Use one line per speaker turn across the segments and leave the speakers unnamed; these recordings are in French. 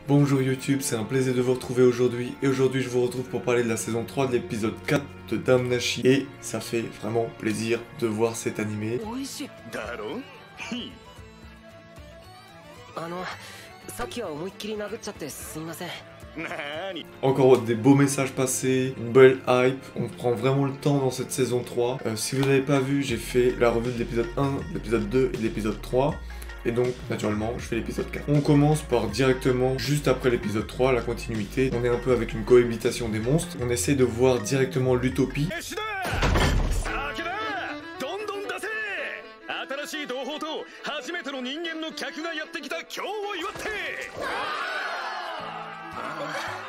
Bonjour YouTube, c'est un plaisir de vous retrouver aujourd'hui. Et aujourd'hui je vous retrouve pour parler de la saison 3 de l'épisode 4 de Dame Nashi. Et ça fait vraiment plaisir de voir cet animé. Encore des beaux messages passés, une belle hype, on prend vraiment le temps dans cette saison 3. Si vous n'avez pas vu, j'ai fait la revue de l'épisode 1, de l'épisode 2 et de l'épisode 3. Et donc, naturellement, je fais l'épisode 4. On commence par directement, juste après l'épisode 3, la continuité. On est un peu avec une cohabitation des monstres. On essaie de voir directement l'utopie.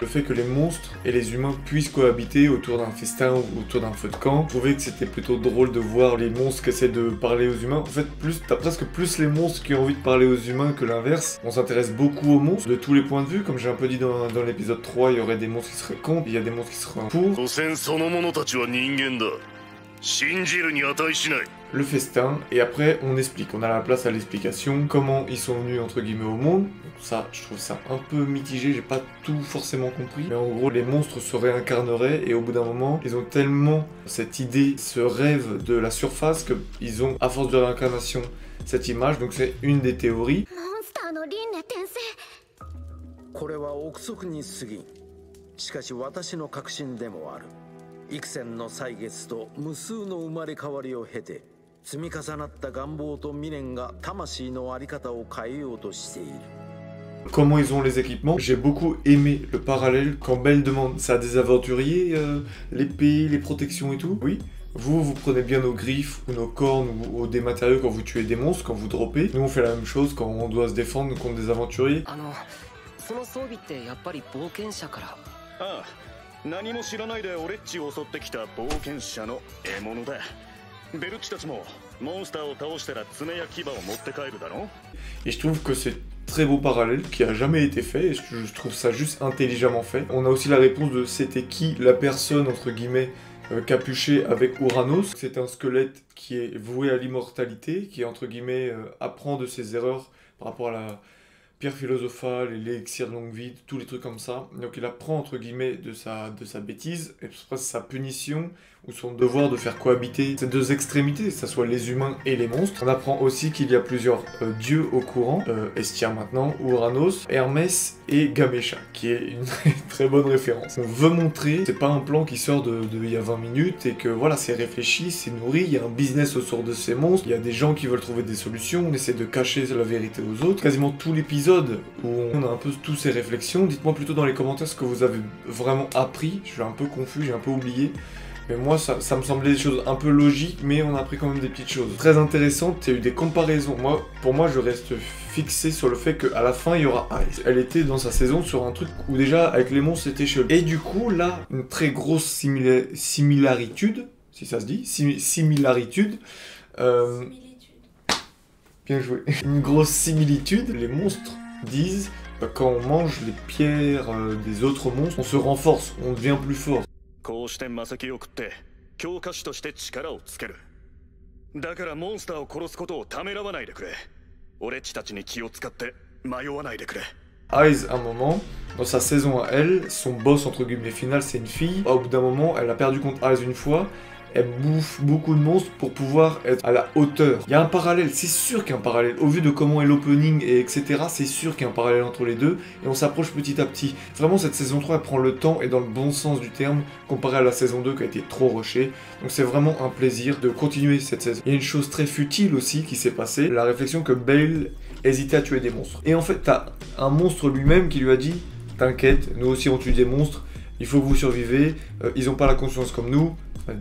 Le fait que les monstres et les humains puissent cohabiter autour d'un festin ou autour d'un feu de camp, je trouvais que c'était plutôt drôle de voir les monstres qui essaient de parler aux humains. En fait, t'as presque plus les monstres qui ont envie de parler aux humains que l'inverse. On s'intéresse beaucoup aux monstres de tous les points de vue. Comme j'ai un peu dit dans l'épisode 3, il y aurait des monstres qui seraient contre, il y a des monstres qui seraient pour. Le festin, et après on explique, on a la place à l'explication, comment ils sont venus entre guillemets au monde. Donc ça, je trouve ça un peu mitigé, j'ai pas tout forcément compris. Mais en gros, les monstres se réincarneraient et au bout d'un moment, ils ont tellement cette idée, ce rêve de la surface qu'ils ont, à force de réincarnation, cette image. Donc c'est une des théories. Comment ils ont les équipements. J'ai beaucoup aimé le parallèle quand Belle demande ça à des aventuriers, l'épée, les protections et tout. Oui, vous prenez bien nos griffes ou nos cornes ou des matériaux quand vous tuez des monstres, quand vous droppez. Nous on fait la même chose quand on doit se défendre contre des aventuriers. Et je trouve que c'est très beau parallèle qui a jamais été fait et je trouve ça juste intelligemment fait. On a aussi la réponse de c'était qui la personne entre guillemets capuchée avec Uranos. C'est un squelette qui est voué à l'immortalité, qui entre guillemets apprend de ses erreurs par rapport à la pierre philosophale et l'élixir de longue vie, tous les trucs comme ça. Donc il apprend entre guillemets de sa bêtise et c'est sa punition ou son devoir de faire cohabiter ces deux extrémités, que ce soit les humains et les monstres. On apprend aussi qu'il y a plusieurs dieux au courant, Estia maintenant, Uranos, Hermès et Gamesha, qui est une très bonne référence. On veut montrer, c'est pas un plan qui sort de il y a 20 minutes et que voilà, c'est réfléchi, c'est nourri, il y a un business autour de ces monstres, il y a des gens qui veulent trouver des solutions, on essaie de cacher la vérité aux autres. Quasiment tout l'épisode où on a un peu tous ces réflexions, dites-moi plutôt dans les commentaires ce que vous avez vraiment appris, je suis un peu confus, j'ai un peu oublié. Mais moi, ça me semblait des choses un peu logiques, mais on a appris quand même des petites choses très intéressantes. Il y a eu des comparaisons. Pour moi, je reste fixé sur le fait qu'à la fin, il y aura Aiz. Elle était dans sa saison sur un truc où déjà, avec les monstres, c'était chelou. Et du coup, là, une très grosse similaritude, si ça se dit, similaritude. Bien joué. Une grosse similitude. Les monstres disent, quand on mange les pierres des autres monstres, on se renforce, on devient plus fort. Aiz, à un moment, dans sa saison à elle, son boss entre guillemets final, c'est une fille. Au bout d'un moment, elle a perdu contre Aiz une fois. Elle bouffe beaucoup de monstres pour pouvoir être à la hauteur. Il y a un parallèle, c'est sûr qu'il y a un parallèle. Au vu de comment est l'opening et etc., c'est sûr qu'il y a un parallèle entre les deux. Et on s'approche petit à petit. Vraiment, cette saison 3, elle prend le temps et dans le bon sens du terme, comparé à la saison 2 qui a été trop rushée. Donc c'est vraiment un plaisir de continuer cette saison. Il y a une chose très futile aussi qui s'est passée. La réflexion que Bale hésitait à tuer des monstres. Et en fait, t'as un monstre lui-même qui lui a dit « T'inquiète, nous aussi on tue des monstres. Il faut que vous survivez. Ils n'ont pas la conscience comme nous. »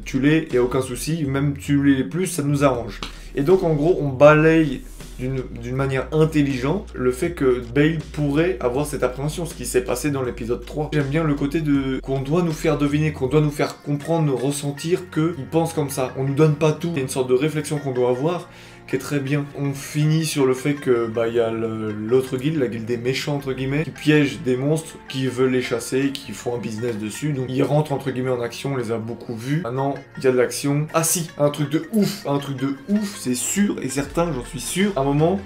Tue-les, il n'y a aucun souci, même tue-les plus, ça nous arrange. Et donc en gros, on balaye d'une manière intelligente le fait que Bale pourrait avoir cette appréhension, ce qui s'est passé dans l'épisode 3. J'aime bien le côté de qu'on doit nous faire deviner, qu'on doit nous faire comprendre, ressentir qu'ils pensent comme ça. On nous donne pas tout, il y a une sorte de réflexion qu'on doit avoir qui est très bien. On finit sur le fait que il y a l'autre guilde, la guilde des méchants entre guillemets, qui piège des monstres, qui veulent les chasser, qui font un business dessus. Donc ils rentrent entre guillemets en action, on les a beaucoup vus. Maintenant, il y a de l'action. Ah si, un truc de ouf, c'est sûr et certain, j'en suis sûr. À un moment,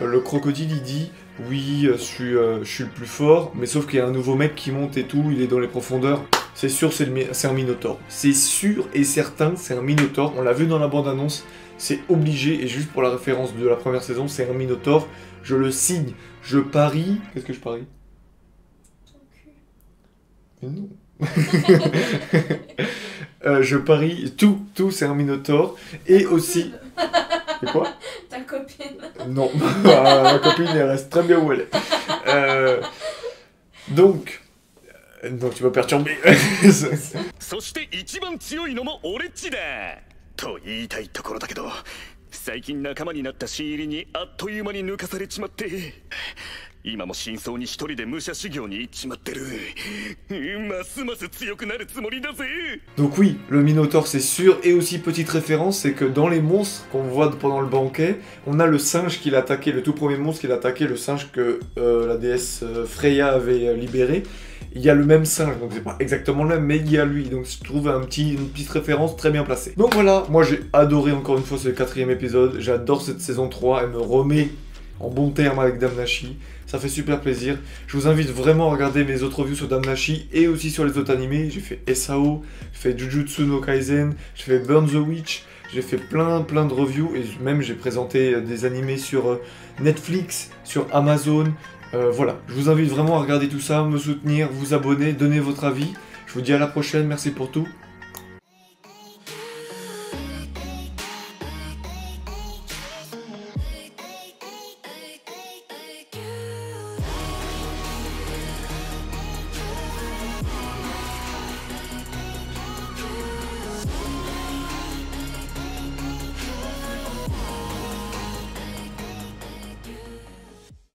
le crocodile il dit oui, je suis le plus fort, mais sauf qu'il y a un nouveau mec qui monte et tout, il est dans les profondeurs. C'est sûr, c'est un Minotaur. C'est sûr et certain, c'est un Minotaur. On l'a vu dans la bande-annonce, c'est obligé, et juste pour la référence de la première saison, c'est un Minotaur. Je le signe, je parie... Qu'est-ce que je parie? Mais non. Je parie, tout c'est un Minotaur, et aussi... C'est quoi?
Ta copine.
Non, ma copine elle reste très bien où elle est. Donc tu m'as perturbé.
そして一番強いのも俺っちだと言いたいところだけど最近仲間になった新入りにあっという間に抜かされちまって今も真相に一人で武者修行に行っちまってるますます強くなるつもりだぜ
Donc oui, le Minotaur c'est sûr, et aussi petite référence, c'est que dans les monstres qu'on voit pendant le banquet, on a le singe qui l'a attaqué, le tout premier monstre qui l'a attaqué, le singe que la déesse Freya avait libéré. Il y a le même singe, donc c'est pas exactement le même, mais il y a lui, donc je trouve une petite référence très bien placée. Donc voilà, moi j'ai adoré encore une fois ce 4e épisode, j'adore cette saison 3, elle me remet en bon terme avec Damnashi, ça fait super plaisir. Je vous invite vraiment à regarder mes autres reviews sur Damnashi et aussi sur les autres animés. J'ai fait SAO, j'ai fait Jujutsu no Kaisen, j'ai fait Burn the Witch, j'ai fait plein de reviews et même j'ai présenté des animés sur Netflix, sur Amazon. Voilà, je vous invite vraiment à regarder tout ça, me soutenir, vous abonner, donner votre avis. Je vous dis à la prochaine, merci pour tout.